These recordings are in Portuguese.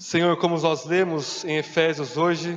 Senhor, como nós lemos em Efésios hoje,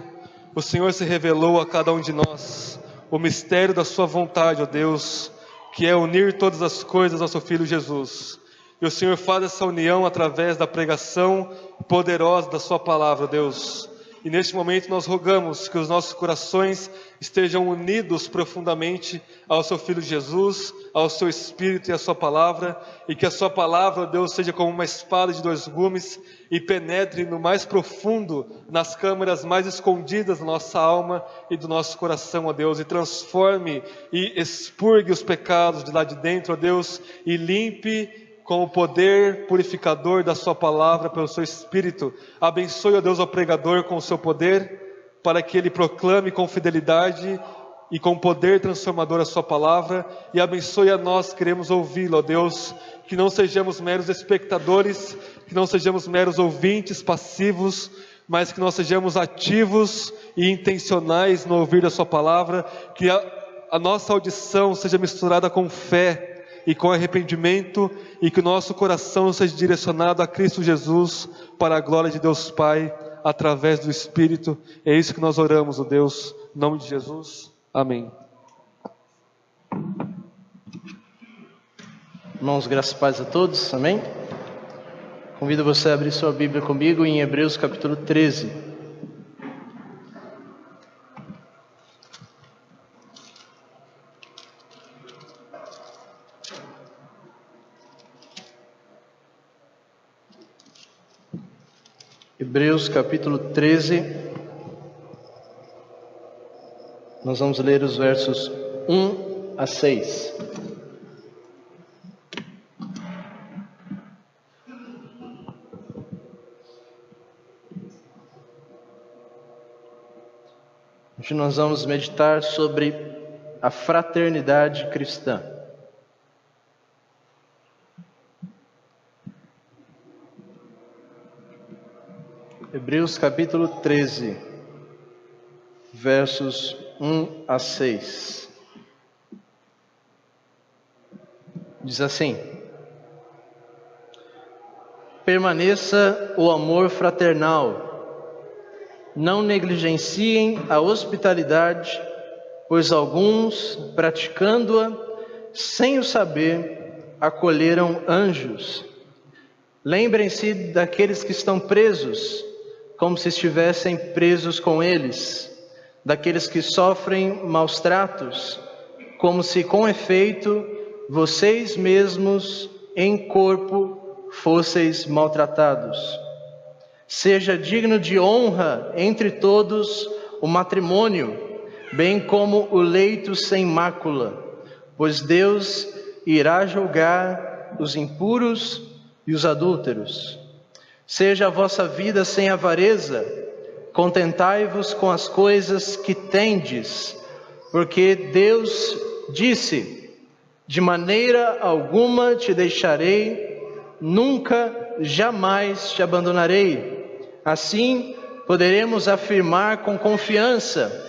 o Senhor se revelou a cada um de nós o mistério da sua vontade, ó Deus, que é unir todas as coisas ao seu Filho Jesus. E o Senhor faz essa união através da pregação poderosa da sua palavra, ó Deus. E neste momento nós rogamos que os nossos corações estejam unidos profundamente ao seu Filho Jesus, ao seu Espírito e à sua palavra, e que a sua palavra, Deus, seja como uma espada de dois gumes e penetre no mais profundo, nas câmaras mais escondidas da nossa alma e do nosso coração, ó Deus, e transforme e expurgue os pecados de lá de dentro, ó Deus, e limpe com o poder purificador da sua palavra pelo seu Espírito. Abençoe, ó Deus, o pregador com o seu poder, para que ele proclame com fidelidade e com poder transformador a sua palavra, e abençoe a nós, queremos ouvi-lo, ó Deus, que não sejamos meros espectadores, que não sejamos meros ouvintes passivos, mas que nós sejamos ativos e intencionais no ouvir a sua palavra, que a nossa audição seja misturada com fé e com arrependimento, e que o nosso coração seja direcionado a Cristo Jesus, para a glória de Deus Pai, através do Espírito. É isso que nós oramos, ó Deus, em nome de Jesus, amém. Irmãos, graças e paz a todos, amém? Convido você a abrir sua Bíblia comigo em Hebreus capítulo 13. Hebreus capítulo 13, nós vamos ler os versos 1 a 6. Hoje nós vamos meditar sobre a fraternidade cristã. Hebreus capítulo 13, versos 1 a 6. Diz assim: permaneça o amor fraternal, não negligenciem a hospitalidade, pois alguns, praticando-a, sem o saber, acolheram anjos. Lembrem-se daqueles que estão presos, como se estivessem presos com eles, daqueles que sofrem maus tratos, como se com efeito vocês mesmos em corpo fosseis maltratados. Seja digno de honra entre todos o matrimônio, bem como o leito sem mácula, pois Deus irá julgar os impuros e os adúlteros. Seja a vossa vida sem avareza, contentai-vos com as coisas que tendes, porque Deus disse: de maneira alguma te deixarei, nunca, jamais te abandonarei. Assim, poderemos afirmar com confiança: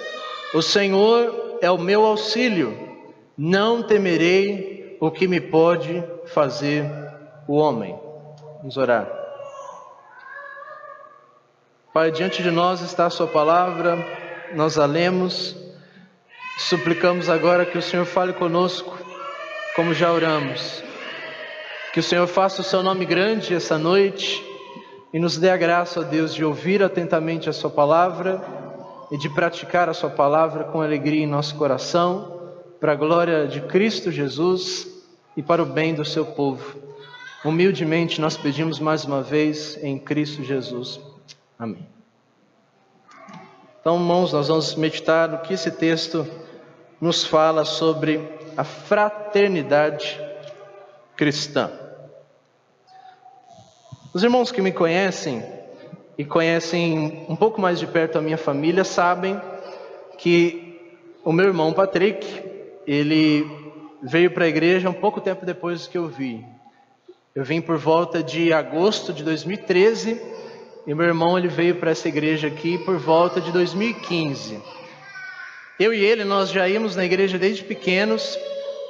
o Senhor é o meu auxílio, não temerei o que me pode fazer o homem. Vamos orar. Pai, diante de nós está a sua palavra, nós a lemos, suplicamos agora que o Senhor fale conosco, como já oramos, que o Senhor faça o seu nome grande essa noite, e nos dê a graça, ó Deus, de ouvir atentamente a sua palavra, e de praticar a sua palavra com alegria em nosso coração, para a glória de Cristo Jesus, e para o bem do seu povo. Humildemente nós pedimos mais uma vez em Cristo Jesus. Amém. Então, irmãos, nós vamos meditar no que esse texto nos fala sobre a fraternidade cristã. Os irmãos que me conhecem e conhecem um pouco mais de perto a minha família sabem que o meu irmão Patrick, ele veio para a igreja um pouco tempo depois que eu vi. Eu vim por volta de agosto de 2013 e meu irmão ele veio para essa igreja aqui por volta de 2015. Eu e ele, nós já íamos na igreja desde pequenos,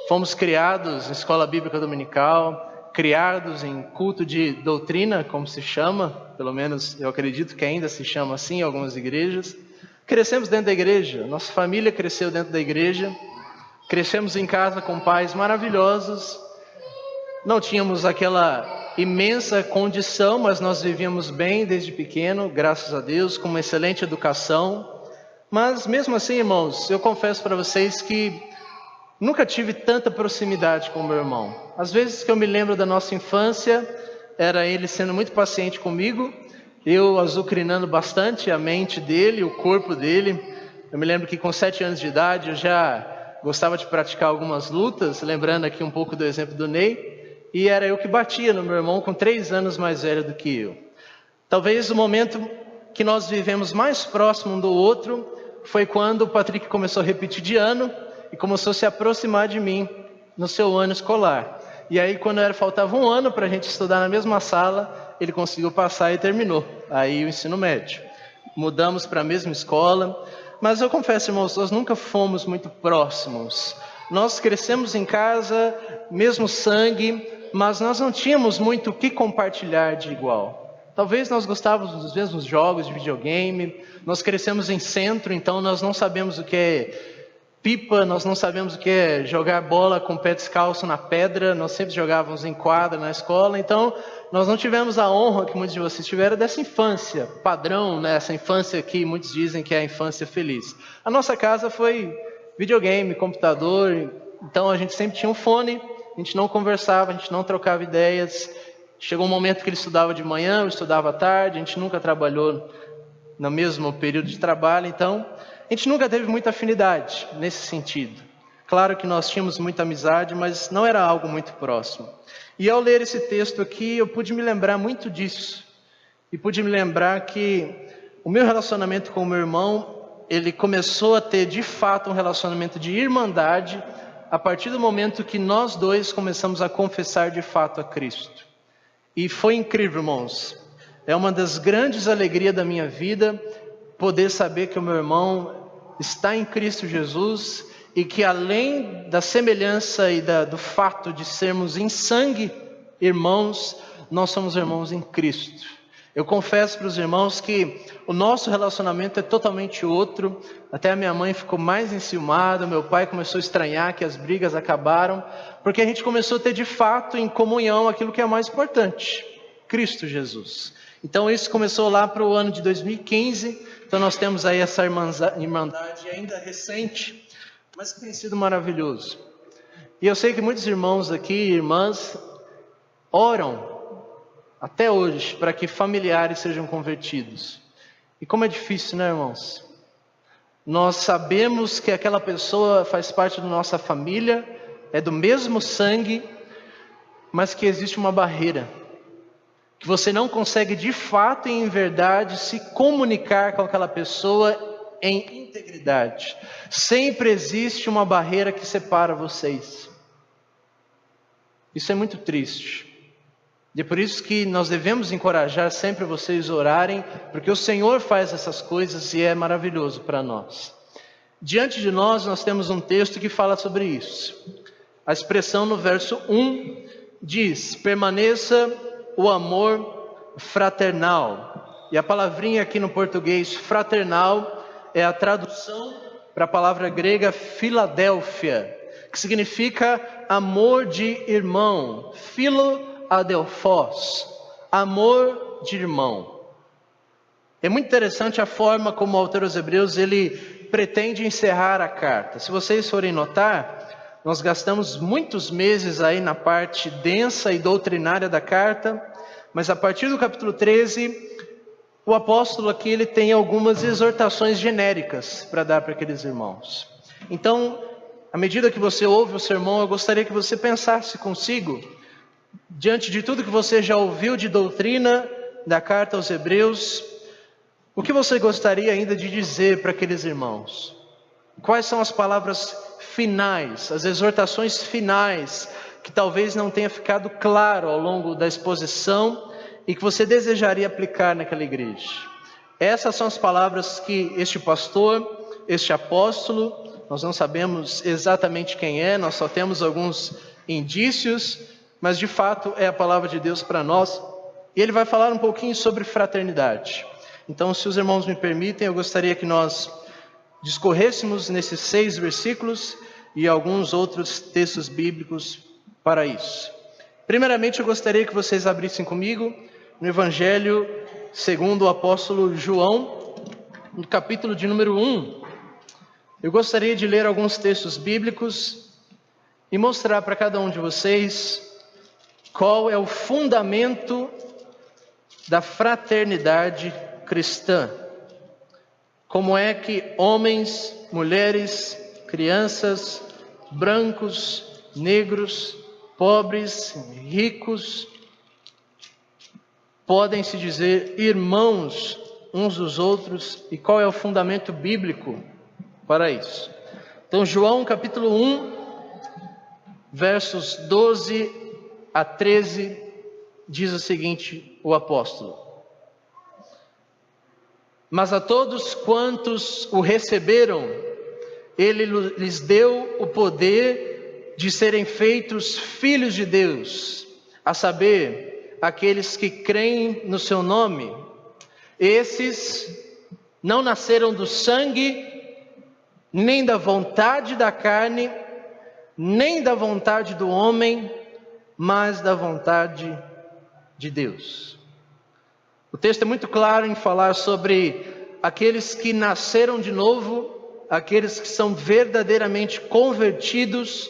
fomos criados na escola bíblica dominical, criados em culto de doutrina, como se chama, pelo menos eu acredito que ainda se chama assim em algumas igrejas. Crescemos dentro da igreja, nossa família cresceu dentro da igreja, crescemos em casa com pais maravilhosos, não tínhamos aquela imensa condição, mas nós vivíamos bem desde pequeno, graças a Deus, com uma excelente educação. Mas mesmo assim, irmãos, eu confesso para vocês que nunca tive tanta proximidade com meu irmão. Às vezes que eu me lembro da nossa infância, era ele sendo muito paciente comigo, eu azucrinando bastante a mente dele, o corpo dele. Eu me lembro que com 7 anos de idade eu já gostava de praticar algumas lutas, lembrando aqui um pouco do exemplo do Ney, e era eu que batia no meu irmão com 3 anos mais velho do que eu. Talvez o momento que nós vivemos mais próximo um do outro foi quando o Patrick começou a repetir de ano e começou a se aproximar de mim no seu ano escolar. E aí quando faltava um ano para a gente estudar na mesma sala, ele conseguiu passar e terminou aí o ensino médio. Mudamos para a mesma escola, mas eu confesso, irmãos, nós nunca fomos muito próximos. Nós crescemos em casa, mesmo sangue, mas nós não tínhamos muito o que compartilhar de igual. Talvez nós gostávamos dos mesmos jogos de videogame, nós crescemos em centro, então nós não sabemos o que é pipa, nós não sabemos o que é jogar bola com pé descalço na pedra, nós sempre jogávamos em quadra na escola, então nós não tivemos a honra que muitos de vocês tiveram dessa infância padrão, né? Essa infância que muitos dizem que é a infância feliz. A nossa casa foi videogame, computador, então a gente sempre tinha um fone, a gente não conversava, a gente não trocava ideias. Chegou um momento que ele estudava de manhã, eu estudava à tarde, a gente nunca trabalhou no mesmo período de trabalho, então a gente nunca teve muita afinidade nesse sentido. Claro que nós tínhamos muita amizade, mas não era algo muito próximo. E ao ler esse texto aqui, eu pude me lembrar muito disso. E pude me lembrar que o meu relacionamento com o meu irmão, ele começou a ter de fato um relacionamento de irmandade a partir do momento que nós dois começamos a confessar de fato a Cristo. E foi incrível, irmãos. É uma das grandes alegrias da minha vida poder saber que o meu irmão está em Cristo Jesus e que além da semelhança e do fato de sermos em sangue irmãos, nós somos irmãos em Cristo. Eu confesso para os irmãos que o nosso relacionamento é totalmente outro. Até a minha mãe ficou mais enciumada, meu pai começou a estranhar que as brigas acabaram, porque a gente começou a ter de fato em comunhão aquilo que é mais importante, Cristo Jesus. Então isso começou lá para o ano de 2015, então nós temos aí essa irmandade ainda recente, mas que tem sido maravilhoso. E eu sei que muitos irmãos aqui, irmãs, oram até hoje para que familiares sejam convertidos. E como é difícil, né, irmãos? Nós sabemos que aquela pessoa faz parte da nossa família, é do mesmo sangue, mas que existe uma barreira, que você não consegue de fato e em verdade se comunicar com aquela pessoa em integridade. Sempre existe uma barreira que separa vocês. Isso é muito triste. E é por isso que nós devemos encorajar sempre vocês a orarem, porque o Senhor faz essas coisas e é maravilhoso para nós. Diante de nós temos um texto que fala sobre isso. A expressão no verso 1 diz: permaneça o amor fraternal. E a palavrinha aqui no português, fraternal, é a tradução para a palavra grega Filadélfia, que significa amor de irmão, Adelphos, amor de irmão. É muito interessante a forma como o autor aos Hebreus ele pretende encerrar a carta. Se vocês forem notar, nós gastamos muitos meses aí na parte densa e doutrinária da carta, mas a partir do capítulo 13, o apóstolo aqui ele tem algumas exortações genéricas para dar para aqueles irmãos. Então, à medida que você ouve o sermão, eu gostaria que você pensasse consigo, diante de tudo que você já ouviu de doutrina da carta aos Hebreus, o que você gostaria ainda de dizer para aqueles irmãos? Quais são as palavras finais, as exortações finais, que talvez não tenha ficado claro ao longo da exposição e que você desejaria aplicar naquela igreja? Essas são as palavras que este pastor, este apóstolo, nós não sabemos exatamente quem é, nós só temos alguns indícios, mas de fato é a palavra de Deus para nós. E ele vai falar um pouquinho sobre fraternidade. Então, se os irmãos me permitem, eu gostaria que nós discorrêssemos nesses 6 versículos e alguns outros textos bíblicos para isso. Primeiramente, eu gostaria que vocês abrissem comigo no Evangelho segundo o apóstolo João, no capítulo de número 1. Eu gostaria de ler alguns textos bíblicos e mostrar para cada um de vocês qual é o fundamento da fraternidade cristã. Como é que homens, mulheres, crianças, brancos, negros, pobres, ricos, podem se dizer irmãos uns dos outros, e qual é o fundamento bíblico para isso. Então, João capítulo 1, versos 12 a 13, diz o seguinte, o apóstolo: mas a todos quantos o receberam, ele lhes deu o poder de serem feitos filhos de Deus, a saber, aqueles que creem no seu nome. Esses não nasceram do sangue, nem da vontade da carne, nem da vontade do homem, mas da vontade de Deus. O texto é muito claro em falar sobre aqueles que nasceram de novo, aqueles que são verdadeiramente convertidos.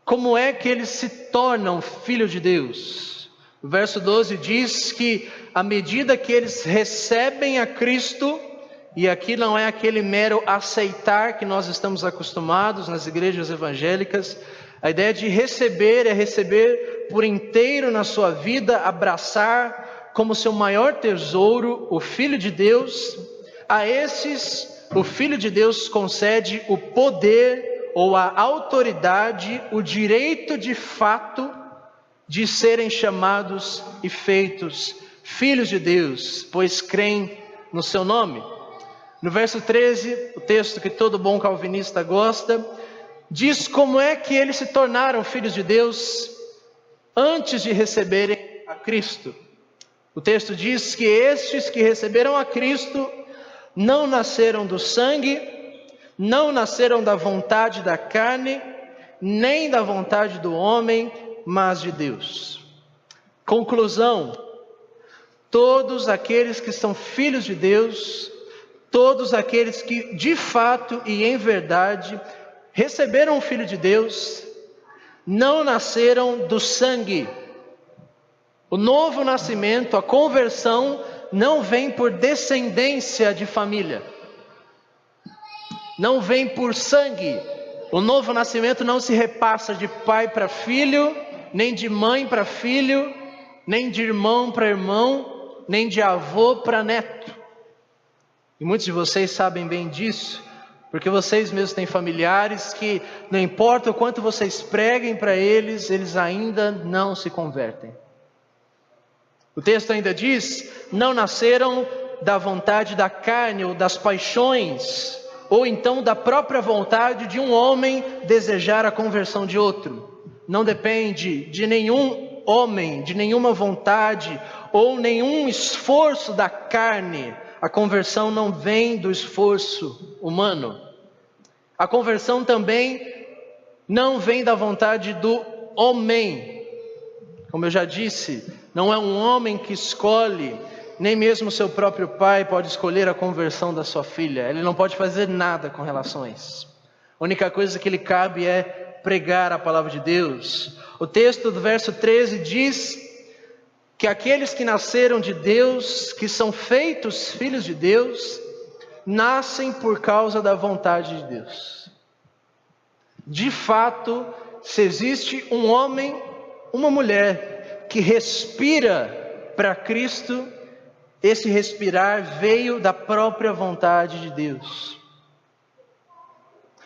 Como é que eles se tornam filhos de Deus? O verso 12 diz que à medida que eles recebem a Cristo, e aqui não é aquele mero aceitar que nós estamos acostumados nas igrejas evangélicas, a ideia de receber é receber por inteiro na sua vida, abraçar como seu maior tesouro o Filho de Deus. A esses, o Filho de Deus concede o poder ou a autoridade, o direito de fato de serem chamados e feitos filhos de Deus, pois creem no seu nome. No verso 13, o texto que todo bom calvinista gosta, diz como é que eles se tornaram filhos de Deus antes de receberem a Cristo. O texto diz que estes que receberam a Cristo não nasceram do sangue, não nasceram da vontade da carne, nem da vontade do homem, mas de Deus. Conclusão: todos aqueles que são filhos de Deus, todos aqueles que de fato e em verdade receberam o Filho de Deus, não nasceram do sangue. O novo nascimento, a conversão, não vem por descendência de família, não vem por sangue. O novo nascimento não se repassa de pai para filho, nem de mãe para filho, nem de irmão para irmão, nem de avô para neto. E muitos de vocês sabem bem disso, porque vocês mesmos têm familiares que, não importa o quanto vocês preguem para eles, eles ainda não se convertem. O texto ainda diz: não nasceram da vontade da carne ou das paixões, ou então da própria vontade de um homem desejar a conversão de outro. Não depende de nenhum homem, de nenhuma vontade ou nenhum esforço da carne. A conversão não vem do esforço humano. A conversão também não vem da vontade do homem. Como eu já disse, não é um homem que escolhe, nem mesmo seu próprio pai pode escolher a conversão da sua filha. Ele não pode fazer nada com relação a isso. A única coisa que lhe cabe é pregar a palavra de Deus. O texto do verso 13 diz que aqueles que nasceram de Deus, que são feitos filhos de Deus, nascem por causa da vontade de Deus. De fato, se existe um homem, uma mulher que respira para Cristo, esse respirar veio da própria vontade de Deus.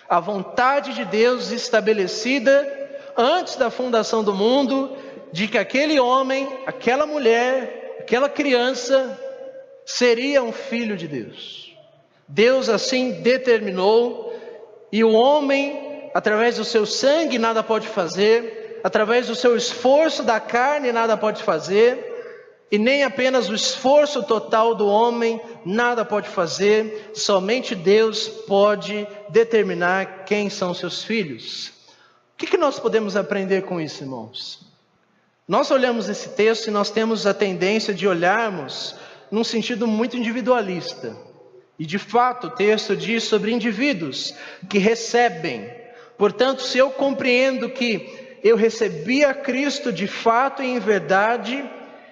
A vontade de Deus estabelecida antes da fundação do mundo, de que aquele homem, aquela mulher, aquela criança seria um filho de Deus. Deus assim determinou, e o homem, através do seu sangue, nada pode fazer. através do seu esforço da carne nada pode fazer, e nem apenas o esforço total do homem nada pode fazer, somente Deus pode determinar quem são seus filhos. O que nós podemos aprender com isso, irmãos? Nós olhamos esse texto e nós temos a tendência de olharmos num sentido muito individualista. E de fato o texto diz sobre indivíduos que recebem. Portanto, se eu compreendo que eu recebi a Cristo de fato e em verdade,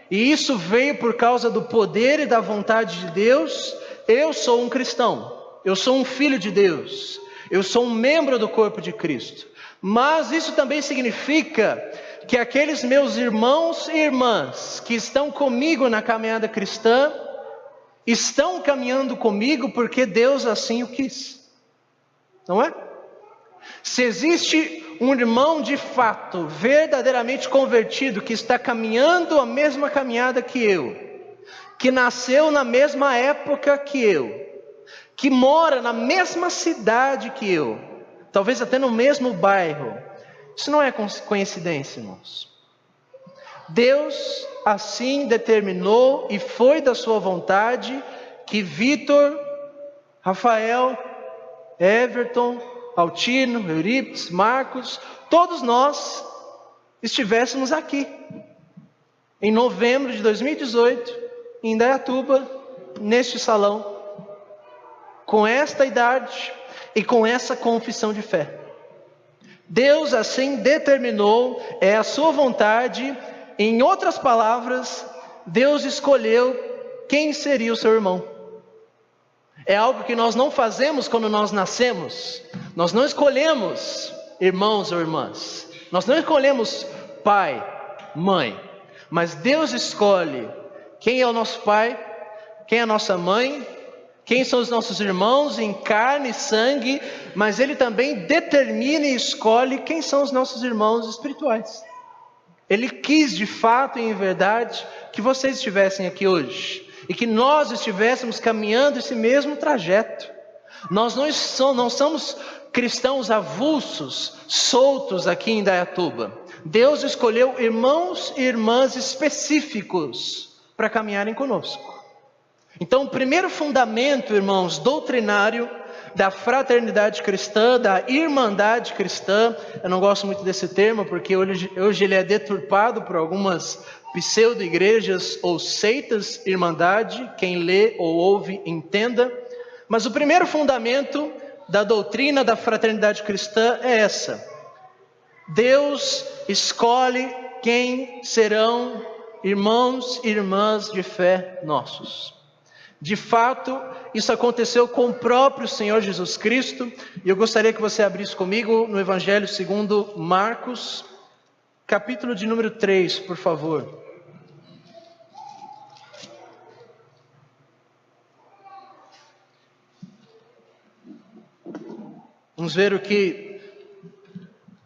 e isso veio por causa do poder e da vontade de Deus, eu sou um cristão, eu sou um filho de Deus, eu sou um membro do corpo de Cristo. Mas isso também significa que aqueles meus irmãos e irmãs que estão comigo na caminhada cristã, estão caminhando comigo porque Deus assim o quis, não é? Se existe um irmão de fato, verdadeiramente convertido, que está caminhando a mesma caminhada que eu, que nasceu na mesma época que eu, que mora na mesma cidade que eu, talvez até no mesmo bairro, isso não é coincidência, irmãos. Deus assim determinou e foi da sua vontade que Vitor, Rafael, Everton, Altino, Eurípides, Marcos, todos nós estivéssemos aqui, em novembro de 2018, em Indaiatuba, neste salão, com esta idade e com essa confissão de fé. Deus assim determinou, é a sua vontade. Em outras palavras, Deus escolheu quem seria o seu irmão. É algo que nós não fazemos quando nós nascemos. Nós não escolhemos irmãos ou irmãs. Nós não escolhemos pai, mãe. Mas Deus escolhe quem é o nosso pai, quem é a nossa mãe, quem são os nossos irmãos em carne e sangue. Mas Ele também determina e escolhe quem são os nossos irmãos espirituais. Ele quis de fato e em verdade que vocês estivessem aqui hoje. E que nós estivéssemos caminhando esse mesmo trajeto. Nós não somos cristãos avulsos, soltos aqui em Indaiatuba. Deus escolheu irmãos e irmãs específicos para caminharem conosco. Então o primeiro fundamento, irmãos, doutrinário da fraternidade cristã, da irmandade cristã, eu não gosto muito desse termo porque hoje ele é deturpado por algumas pseudo-igrejas ou seitas, irmandade, quem lê ou ouve entenda. Mas o primeiro fundamento da doutrina da fraternidade cristã é essa: Deus escolhe quem serão irmãos e irmãs de fé nossos. De fato, isso aconteceu com o próprio Senhor Jesus Cristo, e eu gostaria que você abrisse comigo no Evangelho segundo Marcos, capítulo de número 3, por favor. Vamos ver o que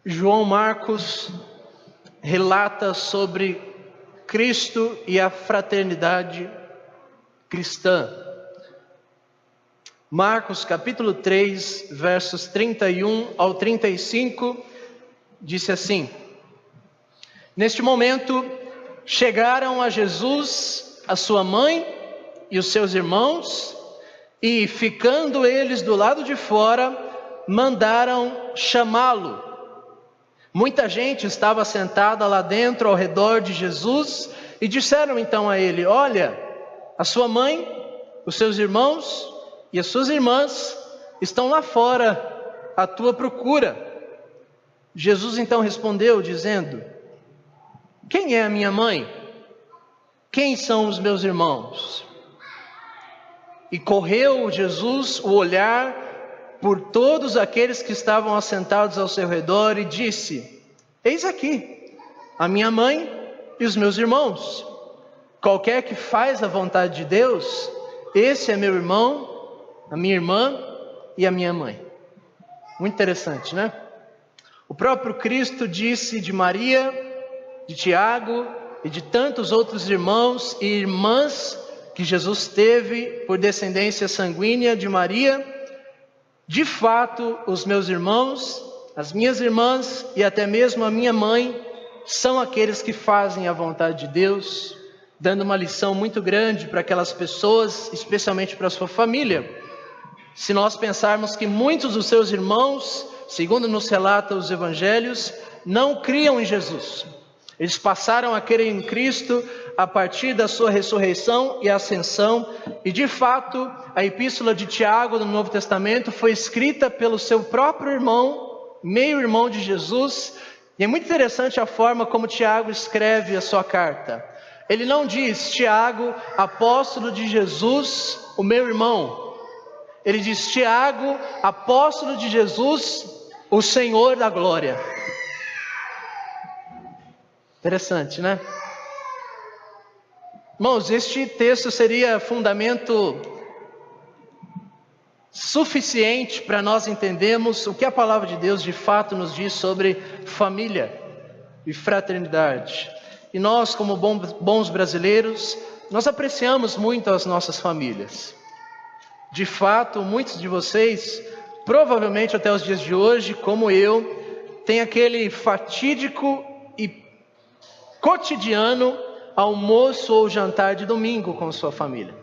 João Marcos relata sobre Cristo e a fraternidade cristã. Marcos capítulo 3, versos 31 ao 35, disse assim: Neste momento chegaram a Jesus, a sua mãe e os seus irmãos, e ficando eles do lado de fora, mandaram chamá-lo. Muita gente estava sentada lá dentro ao redor de Jesus e disseram então a ele: Olha, a sua mãe, os seus irmãos e as suas irmãs estão lá fora à tua procura. Jesus então respondeu dizendo: Quem é a minha mãe? Quem são os meus irmãos? E correu Jesus o olhar por todos aqueles que estavam assentados ao seu redor e disse: Eis aqui a minha mãe e os meus irmãos. Qualquer que faz a vontade de Deus, esse é meu irmão, a minha irmã e a minha mãe. Muito interessante, né? O próprio Cristo disse de Maria, de Tiago e de tantos outros irmãos e irmãs que Jesus teve por descendência sanguínea de Maria: De fato, os meus irmãos, as minhas irmãs e até mesmo a minha mãe são aqueles que fazem a vontade de Deus, dando uma lição muito grande para aquelas pessoas, especialmente para a sua família. Se nós pensarmos que muitos dos seus irmãos, segundo nos relata os evangelhos, não criam em Jesus. Eles passaram a crer em Cristo a partir da sua ressurreição e ascensão, e de fato, a epístola de Tiago no Novo Testamento foi escrita pelo seu próprio irmão, meio-irmão de Jesus, e é muito interessante a forma como Tiago escreve a sua carta. Ele não diz, Tiago, apóstolo de Jesus, o meu irmão. Ele diz, Tiago, apóstolo de Jesus, o Senhor da glória. Interessante, né? Irmãos, este texto seria fundamento suficiente para nós entendermos o que a palavra de Deus de fato nos diz sobre família e fraternidade. E nós, como bons brasileiros, nós apreciamos muito as nossas famílias. De fato, muitos de vocês, provavelmente até os dias de hoje, como eu, têm aquele fatídico e cotidiano almoço ou jantar de domingo com sua família.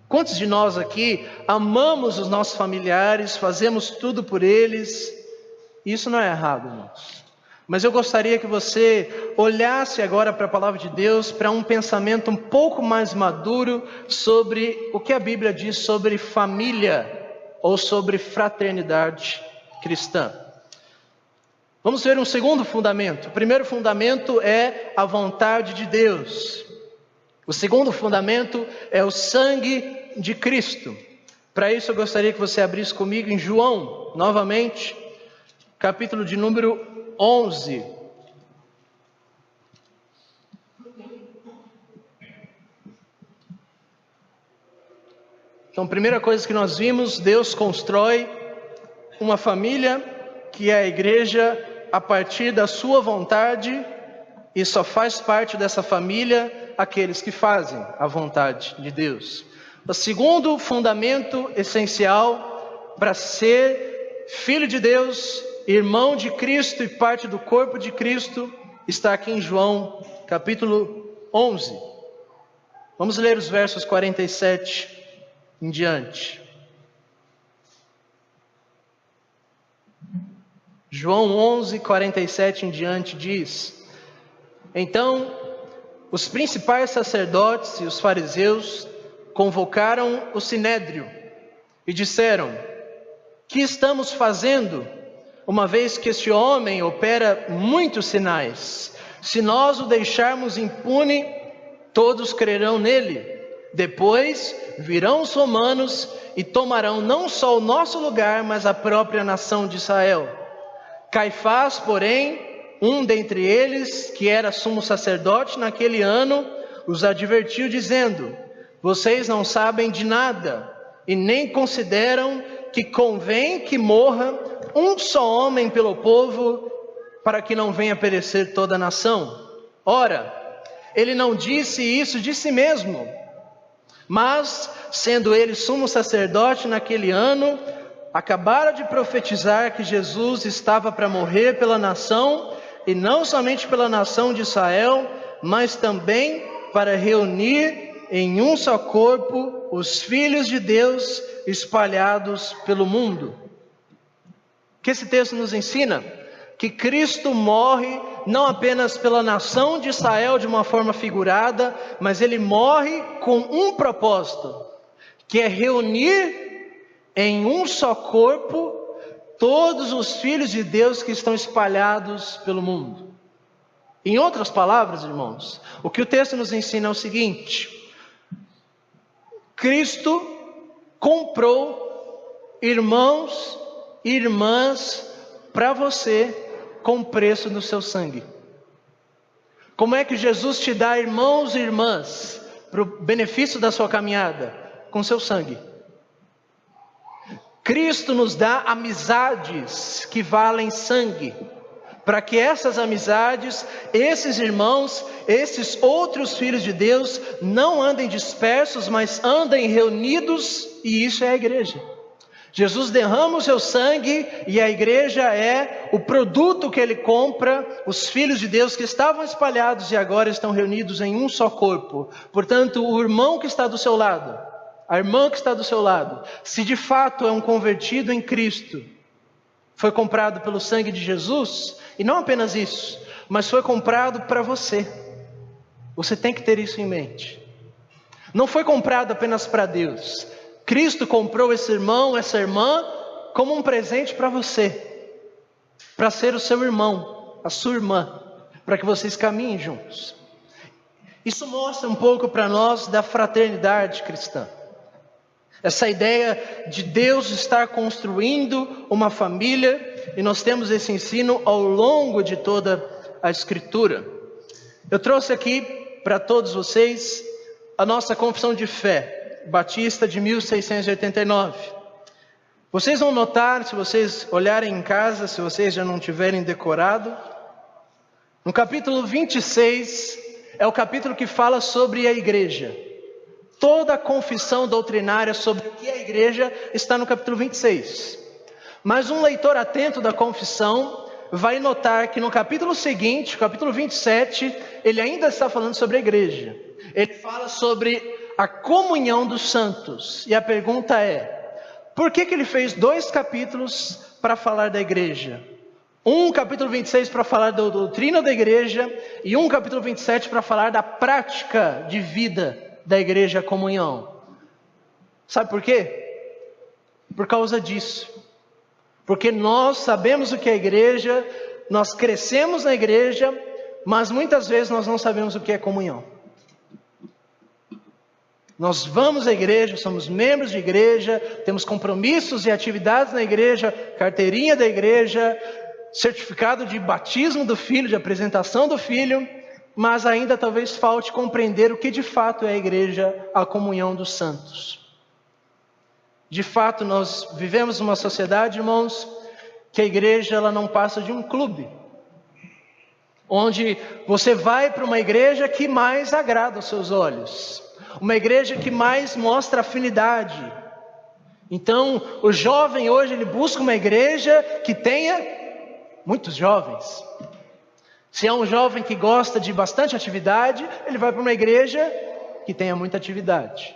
Quantos de nós aqui amamos os nossos familiares, fazemos tudo por eles? Isso não é errado, irmãos. Mas eu gostaria que você olhasse agora para a palavra de Deus, para um pensamento um pouco mais maduro sobre o que a Bíblia diz sobre família ou sobre fraternidade cristã. Vamos ver um segundo fundamento. O primeiro fundamento é a vontade de Deus. O segundo fundamento é o sangue de Cristo. Para isso eu gostaria que você abrisse comigo em João, novamente, capítulo de número 11. Então, a primeira coisa que nós vimos, Deus constrói uma família que é a igreja a partir da sua vontade, e só faz parte dessa família aqueles que fazem a vontade de Deus. O segundo fundamento essencial para ser filho de Deus, irmão de Cristo e parte do corpo de Cristo, está aqui em João, capítulo 11. Vamos ler os versos 47 em diante. João 11, 47 em diante diz: Então, os principais sacerdotes e os fariseus convocaram o sinédrio e disseram: Que estamos fazendo, uma vez que este homem opera muitos sinais? Se nós o deixarmos impune, todos crerão nele. Depois virão os romanos e tomarão não só o nosso lugar, mas a própria nação de Israel. Caifás, porém, um dentre eles, que era sumo sacerdote naquele ano, os advertiu dizendo: Vocês não sabem de nada e nem consideram que convém que morra um só homem pelo povo, para que não venha perecer toda a nação. Ora, ele não disse isso de si mesmo, mas, sendo ele sumo sacerdote naquele ano, acabara de profetizar que Jesus estava para morrer pela nação, e não somente pela nação de Israel, mas também para reunir em um só corpo os filhos de Deus espalhados pelo mundo. O que esse texto nos ensina? Que Cristo morre não apenas pela nação de Israel de uma forma figurada, mas ele morre com um propósito, que é reunir em um só corpo todos os filhos de Deus que estão espalhados pelo mundo. Em outras palavras, irmãos, o que o texto nos ensina é o seguinte: Cristo comprou irmãos e irmãs para você com o preço do seu sangue. Como é que Jesus te dá irmãos e irmãs para o benefício da sua caminhada? Com seu sangue. Cristo nos dá amizades que valem sangue, para que essas amizades, esses irmãos, esses outros filhos de Deus, não andem dispersos, mas andem reunidos, e isso é a igreja. Jesus derrama o seu sangue e a igreja é o produto que ele compra, os filhos de Deus que estavam espalhados e agora estão reunidos em um só corpo. Portanto, o irmão que está do seu lado, a irmã que está do seu lado, se de fato é um convertido em Cristo, foi comprado pelo sangue de Jesus, e não apenas isso, mas foi comprado para você. Você tem que ter isso em mente. Não foi comprado apenas para Deus. Cristo comprou esse irmão, essa irmã, como um presente para você, para ser o seu irmão, a sua irmã, para que vocês caminhem juntos. Isso mostra um pouco para nós da fraternidade cristã. Essa ideia de Deus estar construindo uma família, e nós temos esse ensino ao longo de toda a Escritura. Eu trouxe aqui para todos vocês a nossa confissão de fé, batista de 1689. Vocês vão notar, se vocês olharem em casa, se vocês já não tiverem decorado, no capítulo 26, é o capítulo que fala sobre a igreja. Toda a confissão doutrinária sobre o que é a igreja está no capítulo 26. Mas um leitor atento da confissão vai notar que no capítulo seguinte, capítulo 27, ele ainda está falando sobre a igreja. Ele fala sobre a comunhão dos santos. E a pergunta é, por que ele fez 2 capítulos para falar da igreja? Um capítulo 26 para falar da doutrina da igreja e um capítulo 27 para falar da prática de vida da igreja, a comunhão. Sabe por quê? Por causa disso. Porque nós sabemos o que é a igreja, nós crescemos na igreja, mas muitas vezes nós não sabemos o que é comunhão. Nós vamos à igreja, somos membros de igreja, temos compromissos e atividades na igreja, carteirinha da igreja, certificado de batismo do filho, de apresentação do filho, mas ainda talvez falte compreender o que de fato é a igreja, a comunhão dos santos. De fato, nós vivemos numa sociedade, irmãos, que a igreja ela não passa de um clube, onde você vai para uma igreja que mais agrada aos seus olhos, uma igreja que mais mostra afinidade. Então, o jovem hoje, ele busca uma igreja que tenha muitos jovens. Se é um jovem que gosta de bastante atividade, ele vai para uma igreja que tenha muita atividade.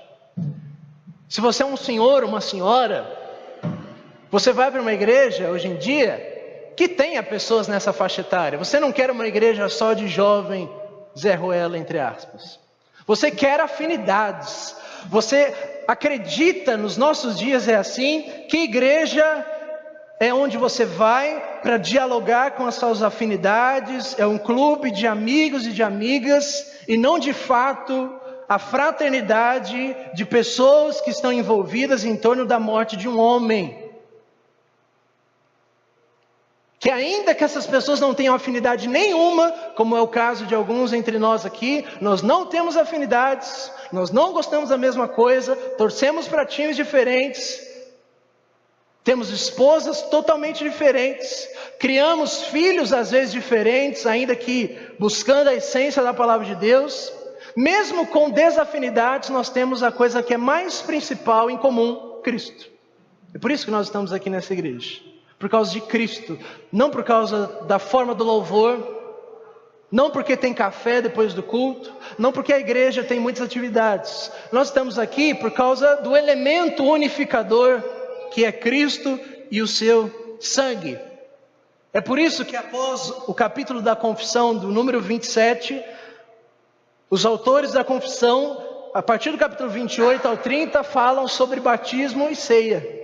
Se você é um senhor, uma senhora, você vai para uma igreja, hoje em dia, que tenha pessoas nessa faixa etária. Você não quer uma igreja só de jovem Zé Ruela, entre aspas. Você quer afinidades. Você acredita, nos nossos dias é assim, que igreja é onde você vai para dialogar com as suas afinidades, é um clube de amigos e de amigas, e não de fato a fraternidade de pessoas que estão envolvidas em torno da morte de um homem. Que ainda que essas pessoas não tenham afinidade nenhuma, como é o caso de alguns entre nós aqui, nós não temos afinidades, nós não gostamos da mesma coisa, torcemos para times diferentes, temos esposas totalmente diferentes, criamos filhos às vezes diferentes, ainda que buscando a essência da palavra de Deus. Mesmo com desafinidades, nós temos a coisa que é mais principal em comum, Cristo. É por isso que nós estamos aqui nessa igreja, por causa de Cristo, não por causa da forma do louvor, não porque tem café depois do culto, não porque a igreja tem muitas atividades. Nós estamos aqui por causa do elemento unificador, que é Cristo e o seu sangue. É por isso que após o capítulo da confissão do número 27, os autores da confissão, a partir do capítulo 28 ao 30, falam sobre batismo e ceia.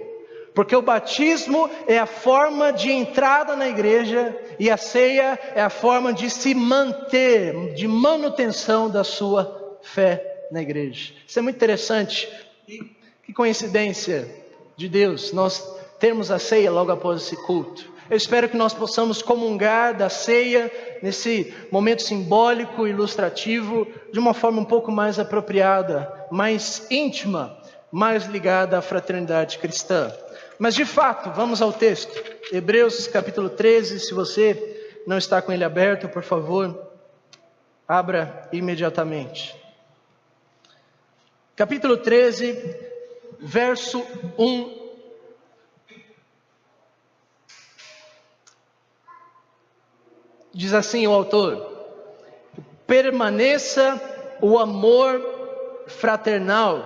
Porque o batismo é a forma de entrada na igreja e a ceia é a forma de se manter, de manutenção da sua fé na igreja. Isso é muito interessante. E que coincidência de Deus, nós termos a ceia logo após esse culto. Eu espero que nós possamos comungar da ceia nesse momento simbólico, ilustrativo, de uma forma um pouco mais apropriada, mais íntima, mais ligada à fraternidade cristã. Mas de fato, vamos ao texto. Hebreus capítulo 13, se você não está com ele aberto, por favor, abra imediatamente. Capítulo 13, verso 1. Diz assim o autor: permaneça o amor fraternal,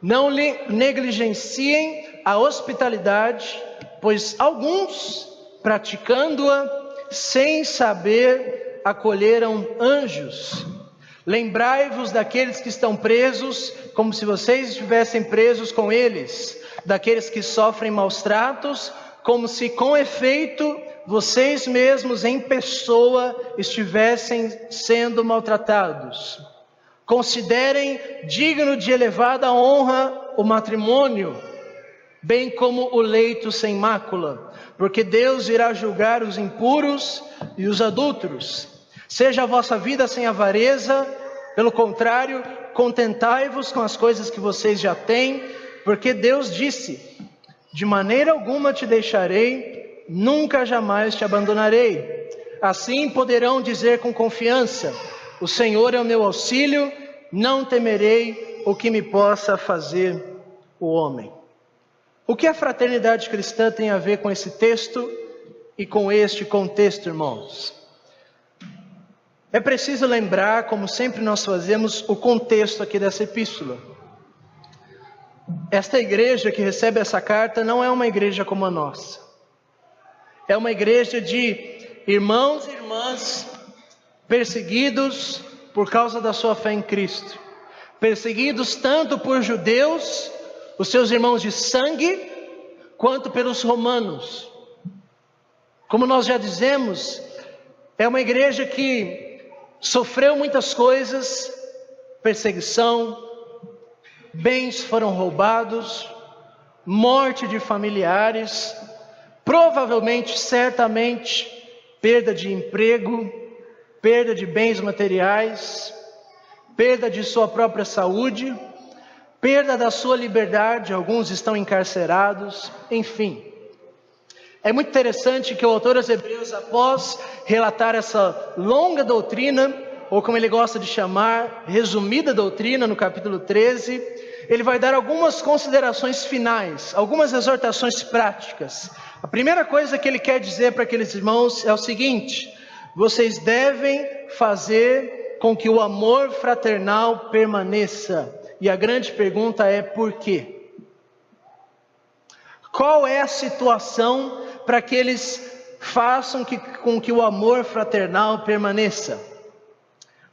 não negligenciem a hospitalidade, pois alguns, praticando-a sem saber, acolheram anjos. Lembrai-vos daqueles que estão presos, como se vocês estivessem presos com eles, daqueles que sofrem maus tratos, como se com efeito vocês mesmos em pessoa estivessem sendo maltratados. Considerem digno de elevada honra o matrimônio, bem como o leito sem mácula, porque Deus irá julgar os impuros e os adúlteros. Seja a vossa vida sem avareza, pelo contrário, contentai-vos com as coisas que vocês já têm, porque Deus disse: de maneira alguma te deixarei, nunca jamais te abandonarei. Assim poderão dizer com confiança: o Senhor é o meu auxílio, não temerei o que me possa fazer o homem. O que a fraternidade cristã tem a ver com esse texto e com este contexto, irmãos? É preciso lembrar, como sempre nós fazemos, o contexto aqui dessa epístola. Esta igreja que recebe essa carta não é uma igreja como a nossa. É uma igreja de irmãos e irmãs perseguidos por causa da sua fé em Cristo. Perseguidos tanto por judeus, os seus irmãos de sangue, quanto pelos romanos. Como nós já dizemos, é uma igreja que sofreu muitas coisas, perseguição, bens foram roubados, morte de familiares, provavelmente, certamente, perda de emprego, perda de bens materiais, perda de sua própria saúde, perda da sua liberdade, alguns estão encarcerados, enfim. É muito interessante que o autor aos Hebreus, após relatar essa longa doutrina, ou como ele gosta de chamar, resumida doutrina, no capítulo 13, ele vai dar algumas considerações finais, algumas exortações práticas. A primeira coisa que ele quer dizer para aqueles irmãos é o seguinte: vocês devem fazer com que o amor fraternal permaneça. E a grande pergunta é: por quê? Qual é a situação para que eles façam com que o amor fraternal permaneça?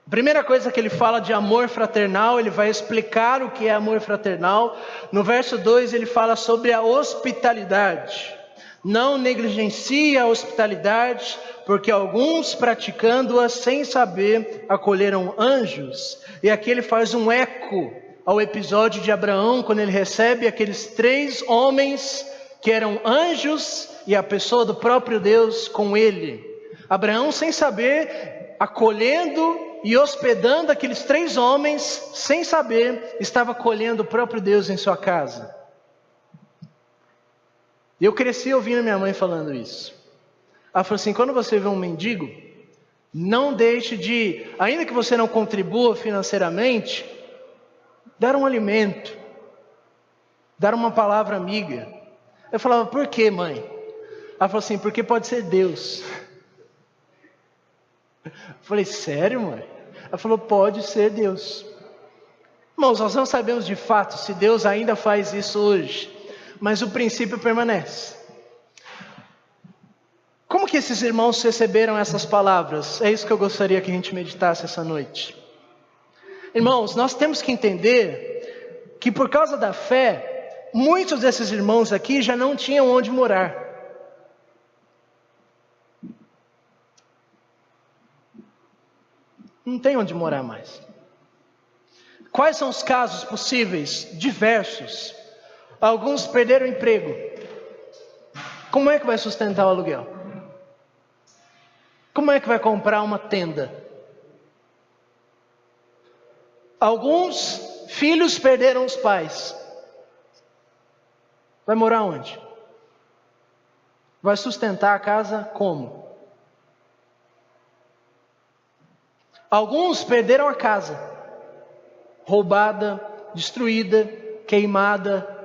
A primeira coisa que ele fala de amor fraternal, ele vai explicar o que é amor fraternal. No verso 2 ele fala sobre a hospitalidade. Não negligencie a hospitalidade, porque alguns, praticando-a sem saber, acolheram anjos. E aqui ele faz um eco ao episódio de Abraão, quando ele recebe aqueles 3 homens que eram anjos e a pessoa do próprio Deus com ele. Abraão, sem saber, acolhendo e hospedando aqueles 3 homens, sem saber, estava acolhendo o próprio Deus em sua casa. Eu cresci ouvindo minha mãe falando isso. Ela falou assim: quando você vê um mendigo, não deixe de, ainda que você não contribua financeiramente, dar um alimento, dar uma palavra amiga. Eu falava: por quê, mãe? Ela falou assim: porque pode ser Deus. Eu falei: sério, mãe? Ela falou: pode ser Deus. Irmãos, nós não sabemos de fato se Deus ainda faz isso hoje, mas o princípio permanece. Como que esses irmãos receberam essas palavras? É isso que eu gostaria que a gente meditasse essa noite. Irmãos, nós temos que entender que por causa da fé, muitos desses irmãos aqui já não tinham onde morar. Não tem onde morar mais. Quais são os casos possíveis? Diversos. Alguns perderam o emprego. Como é que vai sustentar o aluguel? Como é que vai comprar uma tenda? Alguns filhos perderam os pais. Vai morar onde? Vai sustentar a casa como? Alguns perderam a casa, roubada, destruída, queimada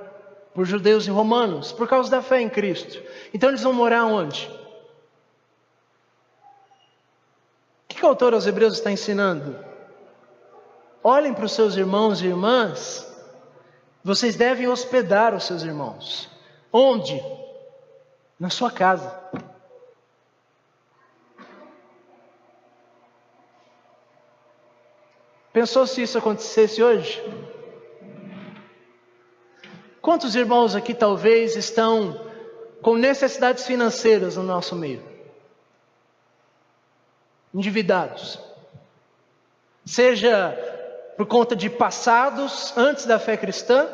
por judeus e romanos, por causa da fé em Cristo. Então eles vão morar onde? que o autor aos Hebreus está ensinando? Olhem para os seus irmãos e irmãs. Vocês devem hospedar os seus irmãos. Onde? Na sua casa. Pensou se isso acontecesse hoje? Quantos irmãos aqui talvez estão com necessidades financeiras no nosso meio? Endividados. Seja por conta de passados antes da fé cristã,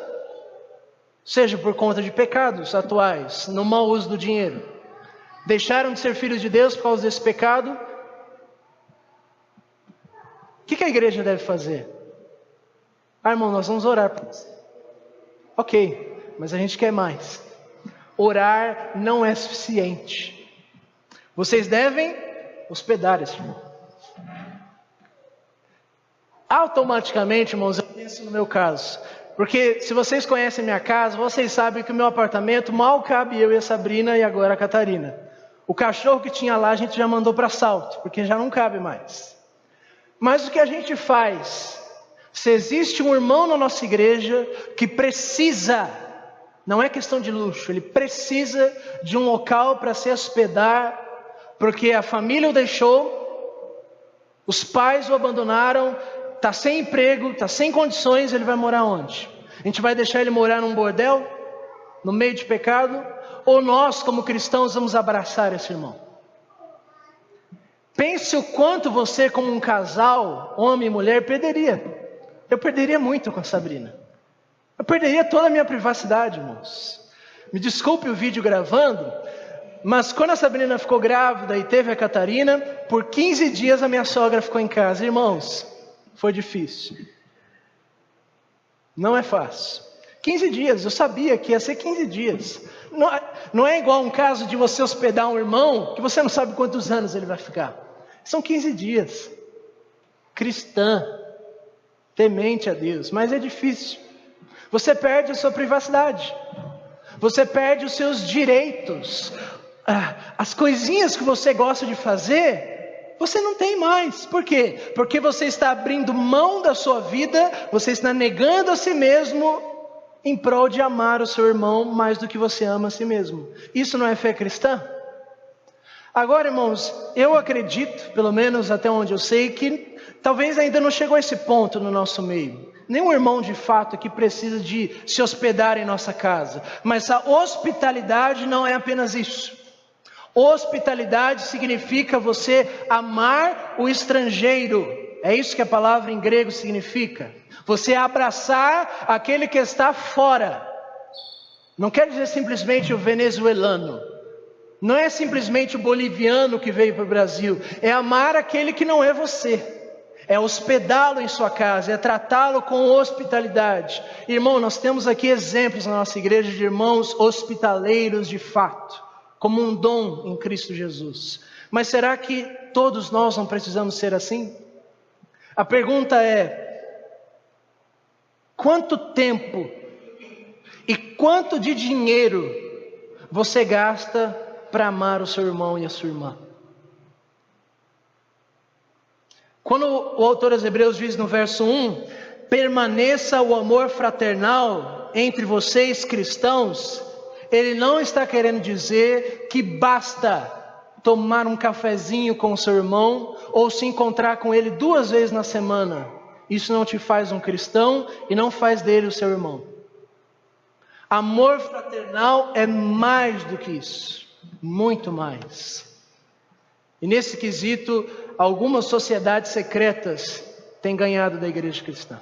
seja por conta de pecados atuais, no mau uso do dinheiro. Deixaram de ser filhos de Deus por causa desse pecado. O que a igreja deve fazer? Irmão, nós vamos orar por você. Ok, mas a gente quer mais. Orar não é suficiente. Vocês devem hospedar esse irmão. Automaticamente, irmãos, eu penso no meu caso. Porque se vocês conhecem minha casa, vocês sabem que o meu apartamento mal cabe eu e a Sabrina e agora a Catarina. O cachorro que tinha lá a gente já mandou para Salto, porque já não cabe mais. Mas o que a gente faz? Se existe um irmão na nossa igreja que precisa, não é questão de luxo, ele precisa de um local para se hospedar, porque a família o deixou, os pais o abandonaram, está sem emprego, está sem condições, ele vai morar onde? A gente vai deixar ele morar num bordel, no meio de pecado? Ou nós, como cristãos, vamos abraçar esse irmão? Pense o quanto você, como um casal, homem e mulher, perderia. Eu perderia muito com a Sabrina. Eu perderia toda a minha privacidade, irmãos. Me desculpe o vídeo gravando, mas quando a Sabrina ficou grávida e teve a Catarina, por 15 dias a minha sogra ficou em casa. Irmãos, foi difícil. Não é fácil. 15 dias, eu sabia que ia ser 15 dias. Não é igual um caso de você hospedar um irmão, que você não sabe quantos anos ele vai ficar. São 15 dias. Cristã, temente a Deus, mas é difícil. Você perde a sua privacidade. Você perde os seus direitos. As coisinhas que você gosta de fazer, você não tem mais. Por quê? Porque você está abrindo mão da sua vida, você está negando a si mesmo em prol de amar o seu irmão mais do que você ama a si mesmo. Isso não é fé cristã? Agora, irmãos, eu acredito, pelo menos até onde eu sei, que talvez ainda não chegou a esse ponto no nosso meio. Nenhum irmão de fato que precisa de se hospedar em nossa casa. Mas a hospitalidade não é apenas isso. Hospitalidade significa você amar o estrangeiro. É isso que a palavra em grego significa. Você abraçar aquele que está fora. Não quer dizer simplesmente o venezuelano. Não é simplesmente o boliviano que veio para o Brasil. É amar aquele que não é você. É hospedá-lo em sua casa. É tratá-lo com hospitalidade. Irmão, nós temos aqui exemplos na nossa igreja de irmãos hospitaleiros de fato. Como um dom em Cristo Jesus. Mas será que todos nós não precisamos ser assim? A pergunta é: quanto tempo e quanto de dinheiro você gasta para amar o seu irmão e a sua irmã? Quando o autor aos Hebreus diz no verso 1, permaneça o amor fraternal entre vocês cristãos, ele não está querendo dizer que basta tomar um cafezinho com o seu irmão ou se encontrar com ele 2 vezes na semana. Isso não te faz um cristão e não faz dele o seu irmão. Amor fraternal é mais do que isso, muito mais. E nesse quesito, algumas sociedades secretas têm ganhado da igreja cristã.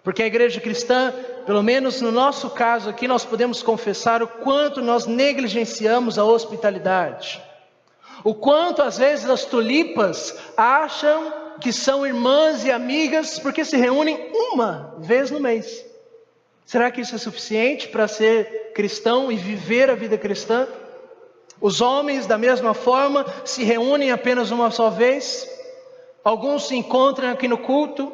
Porque a igreja cristã, pelo menos no nosso caso aqui, nós podemos confessar o quanto nós negligenciamos a hospitalidade. O quanto às vezes as tulipas acham que são irmãs e amigas porque se reúnem 1 vez no mês. Será que isso é suficiente para ser cristão e viver a vida cristã? Os homens, da mesma forma, se reúnem apenas uma só vez. Alguns se encontram aqui no culto,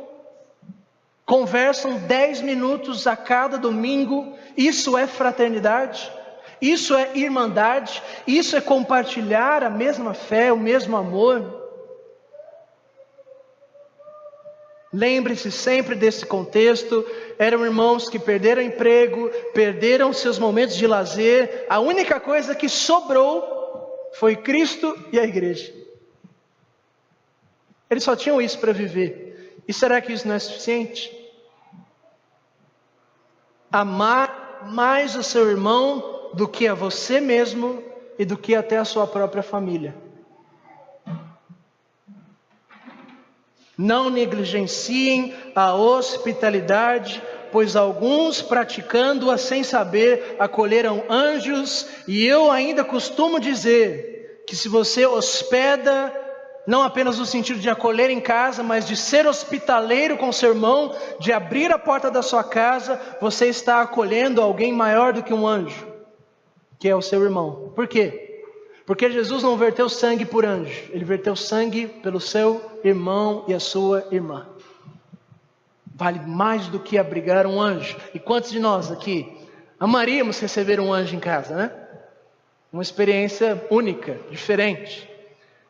conversam 10 minutos a cada domingo. Isso é fraternidade, isso é irmandade, isso é compartilhar a mesma fé, o mesmo amor. Lembre-se sempre desse contexto. Eram irmãos que perderam emprego, perderam seus momentos de lazer. A única coisa que sobrou foi Cristo e a igreja. Eles só tinham isso para viver. E será que isso não é suficiente? Amar mais o seu irmão do que a você mesmo e do que até a sua própria família. Não negligenciem a hospitalidade, pois alguns, praticando-a sem saber, acolheram anjos. E eu ainda costumo dizer que se você hospeda, não apenas no sentido de acolher em casa, mas de ser hospitaleiro com seu irmão, de abrir a porta da sua casa, você está acolhendo alguém maior do que um anjo, que é o seu irmão. Por quê? Porque Jesus não verteu sangue por anjo, Ele verteu sangue pelo seu irmão e a sua irmã. Vale mais do que abrigar um anjo. E quantos de nós aqui amaríamos receber um anjo em casa, né? Uma experiência única, diferente.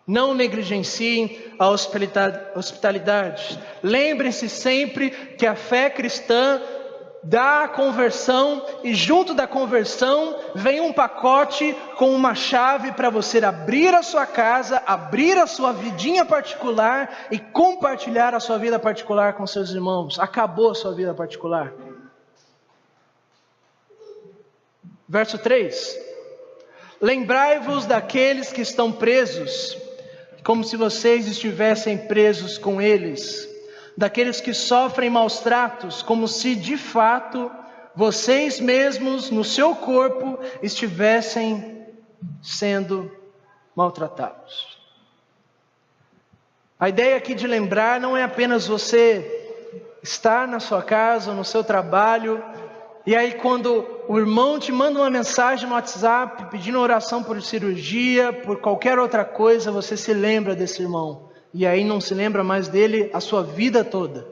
Não negligenciem a hospitalidade. Lembrem-se sempre que a fé cristã dá a conversão, e junto da conversão vem um pacote com uma chave para você abrir a sua casa, abrir a sua vidinha particular e compartilhar a sua vida particular com seus irmãos. Acabou a sua vida particular. Verso 3: lembrai-vos daqueles que estão presos, como se vocês estivessem presos com eles, daqueles que sofrem maus tratos, como se de fato vocês mesmos no seu corpo estivessem sendo maltratados. A ideia aqui de lembrar não é apenas você estar na sua casa ou no seu trabalho, e aí quando o irmão te manda uma mensagem no WhatsApp pedindo oração por cirurgia, por qualquer outra coisa, você se lembra desse irmão. E aí não se lembra mais dele a sua vida toda.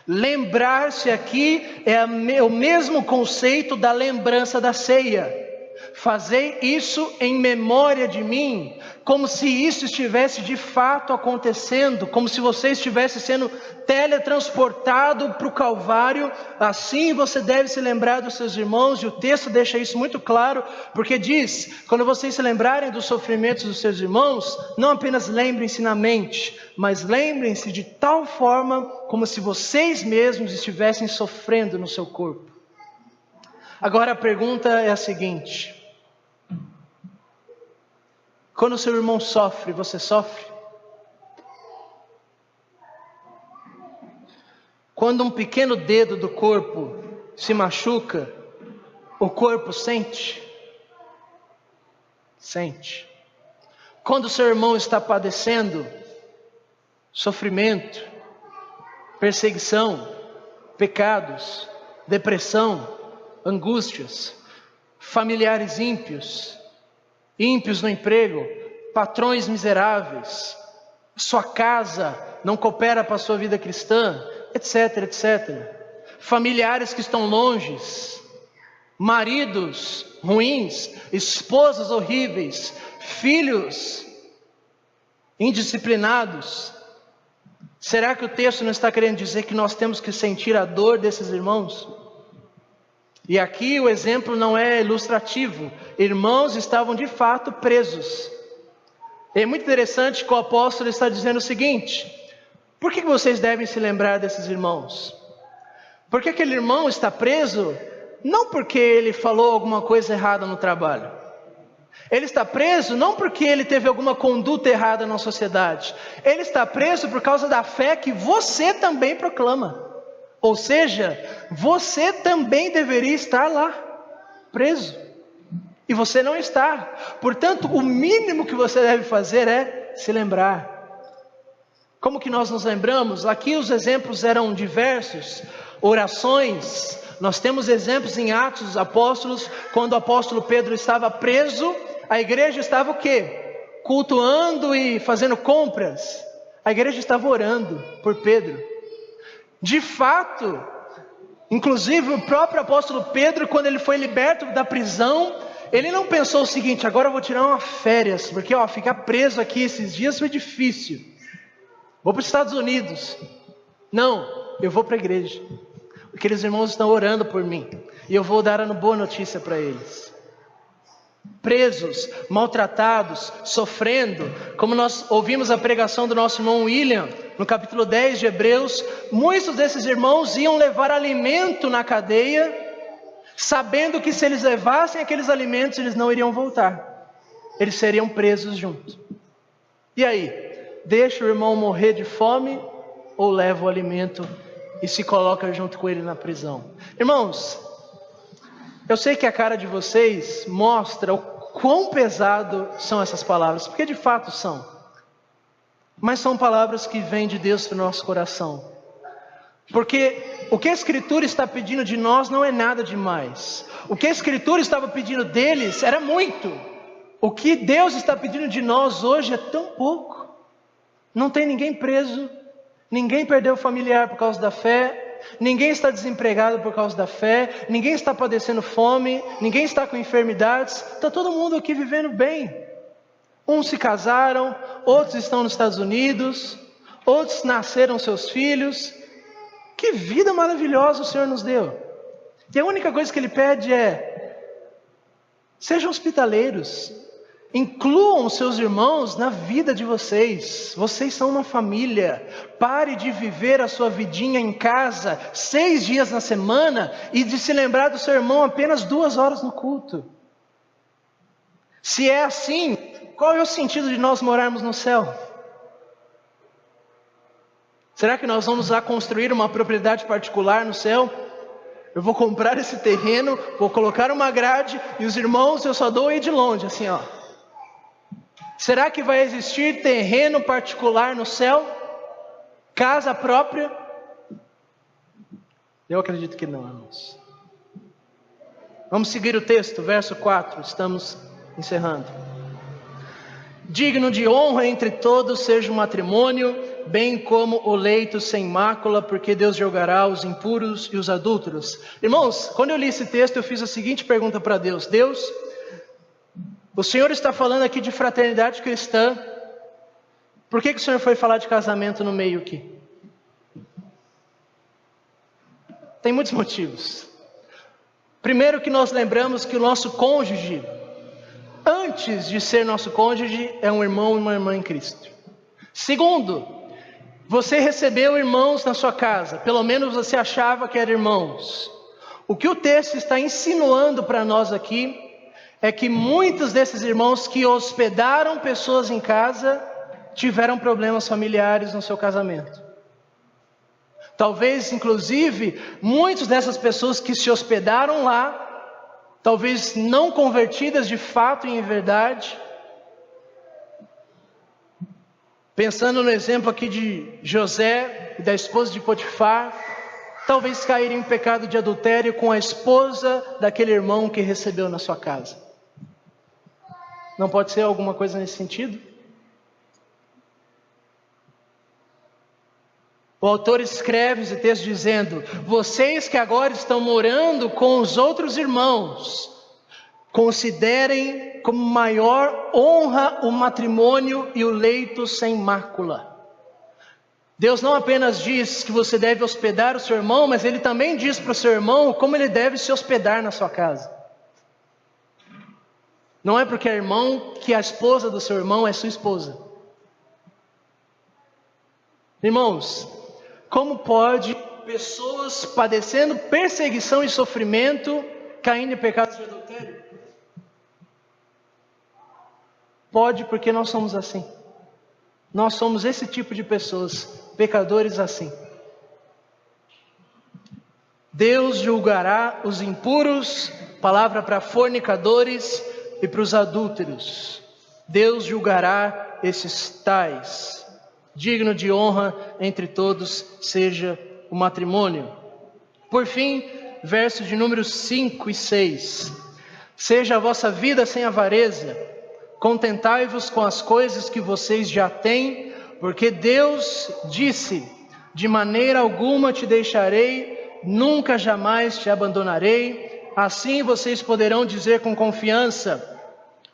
Lembrar-se aqui é o mesmo conceito da lembrança da ceia. Fazei isso em memória de mim, como se isso estivesse de fato acontecendo, como se você estivesse sendo teletransportado para o Calvário. Assim você deve se lembrar dos seus irmãos, e o texto deixa isso muito claro, porque diz: quando vocês se lembrarem dos sofrimentos dos seus irmãos, não apenas lembrem-se na mente, mas lembrem-se de tal forma como se vocês mesmos estivessem sofrendo no seu corpo. Agora a pergunta é a seguinte: quando o seu irmão sofre, você sofre? Quando um pequeno dedo do corpo se machuca, o corpo sente? Sente. Quando o seu irmão está padecendo sofrimento, perseguição, pecados, depressão, angústias, familiares ímpios no emprego, patrões miseráveis, sua casa não coopera para a sua vida cristã, etc, etc. Familiares que estão longe, maridos ruins, esposas horríveis, filhos indisciplinados. Será que o texto não está querendo dizer que nós temos que sentir a dor desses irmãos? E aqui o exemplo não é ilustrativo. Irmãos estavam de fato presos. É muito interessante que o apóstolo está dizendo o seguinte: por que vocês devem se lembrar desses irmãos? Porque aquele irmão está preso não porque ele falou alguma coisa errada no trabalho. Ele está preso não porque ele teve alguma conduta errada na sociedade. Ele está preso por causa da fé que você também proclama. Ou seja, você também deveria estar lá, preso. E você não está. Portanto, o mínimo que você deve fazer é se lembrar. Como que nós nos lembramos? Aqui os exemplos eram diversos. Orações. Nós temos exemplos em Atos dos Apóstolos. Quando o apóstolo Pedro estava preso, a igreja estava o quê? Cultuando e fazendo compras. A igreja estava orando por Pedro. De fato, inclusive o próprio apóstolo Pedro, quando ele foi liberto da prisão, ele não pensou o seguinte: agora eu vou tirar uma férias, porque ficar preso aqui esses dias foi difícil. Vou para os Estados Unidos. Não, eu vou para a igreja. Aqueles irmãos estão orando por mim. E eu vou dar uma boa notícia para eles. Presos, maltratados, sofrendo. Como nós ouvimos a pregação do nosso irmão William, no capítulo 10 de Hebreus, muitos desses irmãos iam levar alimento na cadeia, sabendo que se eles levassem aqueles alimentos, eles não iriam voltar. Eles seriam presos juntos. E aí? Deixa o irmão morrer de fome ou leva o alimento e se coloca junto com ele na prisão? Irmãos, eu sei que a cara de vocês mostra o quão pesado são essas palavras, porque de fato são. Mas são palavras que vêm de Deus para o nosso coração. Porque o que a Escritura está pedindo de nós não é nada demais. O que a Escritura estava pedindo deles era muito. O que Deus está pedindo de nós hoje é tão pouco. Não tem ninguém preso, ninguém perdeu familiar por causa da fé, ninguém está desempregado por causa da fé, ninguém está padecendo fome, ninguém está com enfermidades, está todo mundo aqui vivendo bem. Uns se casaram, outros estão nos Estados Unidos, outros nasceram seus filhos. Que vida maravilhosa o Senhor nos deu. E a única coisa que Ele pede é: sejam hospitaleiros, incluam seus irmãos na vida de vocês. Vocês são uma família. Pare de viver a sua vidinha em casa 6 dias na semana e de se lembrar do seu irmão apenas 2 horas no culto. Se é assim, qual é o sentido de nós morarmos no céu? Será que nós vamos lá construir uma propriedade particular no céu? Eu vou comprar esse terreno, vou colocar uma grade e os irmãos eu só dou aí de longe, assim ó. Será que vai existir terreno particular no céu? Casa própria? Eu acredito que não, irmãos. Vamos seguir o texto, verso 4, estamos encerrando. Digno de honra entre todos seja o matrimônio, bem como o leito sem mácula, porque Deus julgará os impuros e os adúlteros. Irmãos, quando eu li esse texto, eu fiz a seguinte pergunta para Deus: Deus, o Senhor está falando aqui de fraternidade cristã, por que o Senhor foi falar de casamento no meio aqui? Tem muitos motivos. Primeiro, que nós lembramos que o nosso cônjuge, antes de ser nosso cônjuge, é um irmão e uma irmã em Cristo. Segundo, você recebeu irmãos na sua casa, pelo menos você achava que eram irmãos. O que o texto está insinuando para nós aqui é que muitos desses irmãos que hospedaram pessoas em casa tiveram problemas familiares no seu casamento. Talvez, inclusive, muitas dessas pessoas que se hospedaram lá, talvez não convertidas de fato e em verdade. Pensando no exemplo aqui de José e da esposa de Potifar, talvez caírem em pecado de adultério com a esposa daquele irmão que recebeu na sua casa. Não pode ser alguma coisa nesse sentido? O autor escreve esse texto dizendo: vocês que agora estão morando com os outros irmãos, considerem como maior honra o matrimônio e o leito sem mácula. Deus não apenas diz que você deve hospedar o seu irmão, mas Ele também diz para o seu irmão como ele deve se hospedar na sua casa. Não é porque é irmão que a esposa do seu irmão é sua esposa. Irmãos, como pode pessoas padecendo perseguição e sofrimento caindo em pecados de adultério? Pode, porque nós somos assim. Nós somos esse tipo de pessoas, pecadores assim. Deus julgará os impuros, palavra para fornicadores e para os adúlteros. Deus julgará esses tais. Digno de honra entre todos seja o matrimônio. Por fim, versos de números 5 e 6. Seja a vossa vida sem avareza, contentai-vos com as coisas que vocês já têm, porque Deus disse: de maneira alguma te deixarei, nunca jamais te abandonarei. Assim vocês poderão dizer com confiança: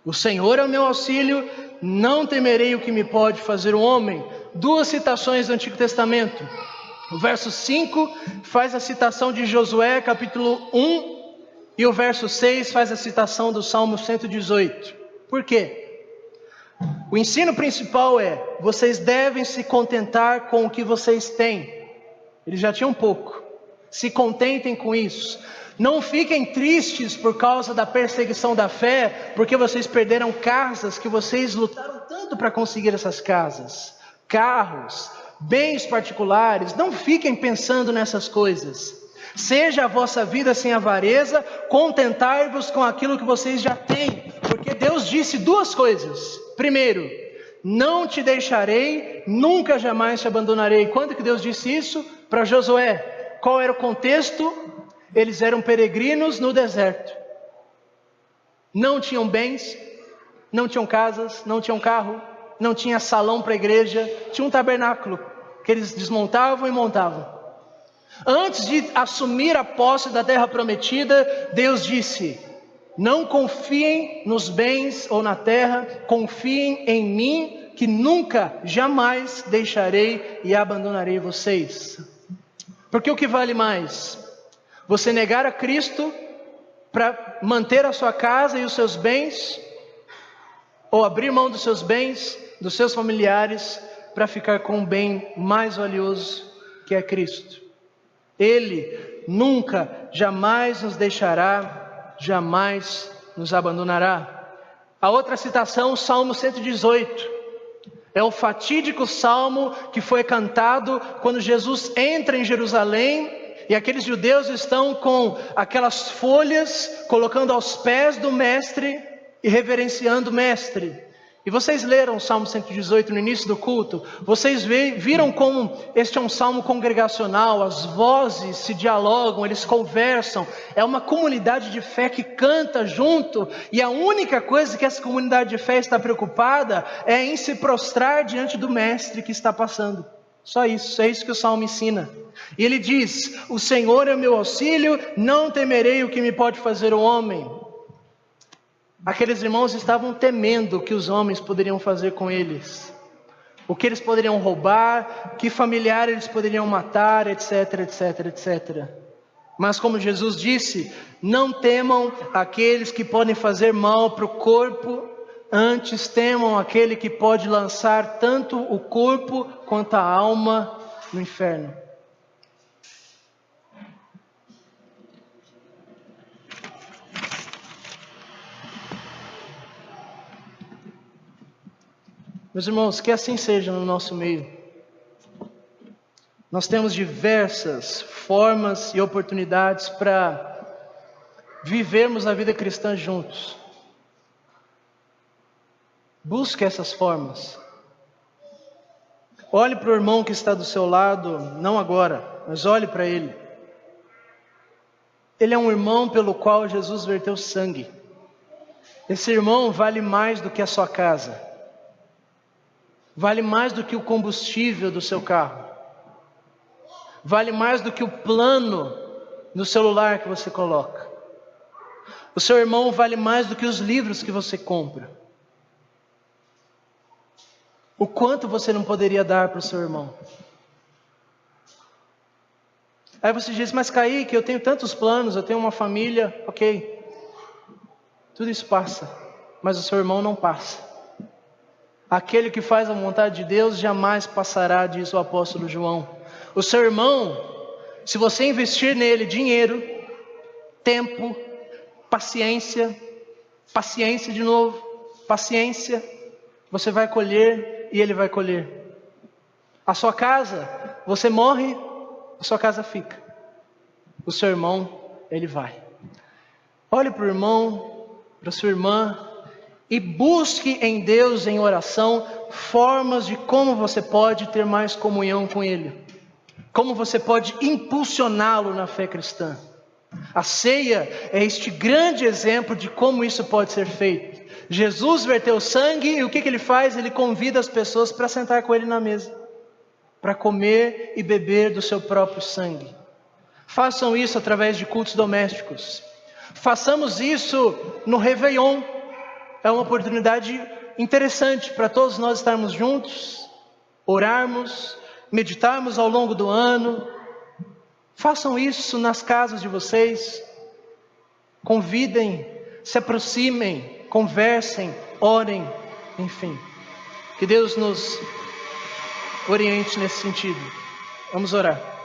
o Senhor é o meu auxílio, não temerei o que me pode fazer o homem. 2 citações do Antigo Testamento. O verso 5 faz a citação de Josué, capítulo 1, e o verso 6 faz a citação do Salmo 118. Por quê? O ensino principal é: vocês devem se contentar com o que vocês têm. Eles já tinham pouco. Se contentem com isso. Não fiquem tristes por causa da perseguição da fé, porque vocês perderam casas que vocês lutaram tanto para conseguir essas casas, carros, bens particulares. Não fiquem pensando nessas coisas. Seja a vossa vida sem avareza, contentai-vos com aquilo que vocês já têm, porque Deus disse duas coisas. Primeiro, não te deixarei, nunca jamais te abandonarei. Quando que Deus disse isso? Para Josué. Qual era o contexto? Eles eram peregrinos no deserto. Não tinham bens, não tinham casas, não tinham carro, não tinha salão para a igreja, tinha um tabernáculo que eles desmontavam e montavam. Antes de assumir a posse da terra prometida, Deus disse: não confiem nos bens ou na terra, confiem em mim, que nunca, jamais deixarei e abandonarei vocês. Porque o que vale mais? Você negar a Cristo para manter a sua casa e os seus bens, ou abrir mão dos seus bens, dos seus familiares, para ficar com um bem mais valioso, que é Cristo. Ele nunca, jamais nos deixará, jamais nos abandonará. A outra citação, o Salmo 118, é o fatídico salmo que foi cantado quando Jesus entra em Jerusalém, e aqueles judeus estão com aquelas folhas, colocando aos pés do mestre e reverenciando o mestre. E vocês leram o Salmo 118 no início do culto, vocês viram como este é um salmo congregacional, as vozes se dialogam, eles conversam, é uma comunidade de fé que canta junto, e a única coisa que essa comunidade de fé está preocupada é em se prostrar diante do mestre que está passando. Só isso, é isso que o salmo ensina. E ele diz: o Senhor é meu auxílio, não temerei o que me pode fazer o homem. Aqueles irmãos estavam temendo o que os homens poderiam fazer com eles, o que eles poderiam roubar, que familiar eles poderiam matar, etc, etc, etc. Mas como Jesus disse, não temam aqueles que podem fazer mal para o corpo, antes temam aquele que pode lançar tanto o corpo quanto a alma no inferno. Meus irmãos, que assim seja no nosso meio. Nós temos diversas formas e oportunidades para vivermos a vida cristã juntos. Busque essas formas. Olhe para o irmão que está do seu lado, não agora, mas olhe para ele. Ele é um irmão pelo qual Jesus verteu sangue. Esse irmão vale mais do que a sua casa. Vale mais do que o combustível do seu carro. Vale mais do que o plano no celular que você coloca. O seu irmão vale mais do que os livros que você compra. O quanto você não poderia dar para o seu irmão? Aí você diz: mas Kaique, eu tenho tantos planos, eu tenho uma família. Ok, tudo isso passa, mas o seu irmão não passa. Aquele que faz a vontade de Deus jamais passará, diz o apóstolo João. O seu irmão, se você investir nele dinheiro, tempo, paciência de novo, paciência, você vai colher e ele vai colher. A sua casa, você morre, a sua casa fica. O seu irmão, ele vai. Olhe para o irmão, para a sua irmã, e busque em Deus, em oração, formas de como você pode ter mais comunhão com Ele. Como você pode impulsioná-lo na fé cristã. A ceia é este grande exemplo de como isso pode ser feito. Jesus verteu sangue e o que Ele faz? Ele convida as pessoas para sentar com Ele na mesa. Para comer e beber do seu próprio sangue. Façam isso através de cultos domésticos. Façamos isso no Réveillon. É uma oportunidade interessante para todos nós estarmos juntos, orarmos, meditarmos ao longo do ano. Façam isso nas casas de vocês. Convidem, se aproximem, conversem, orem, enfim. Que Deus nos oriente nesse sentido. Vamos orar.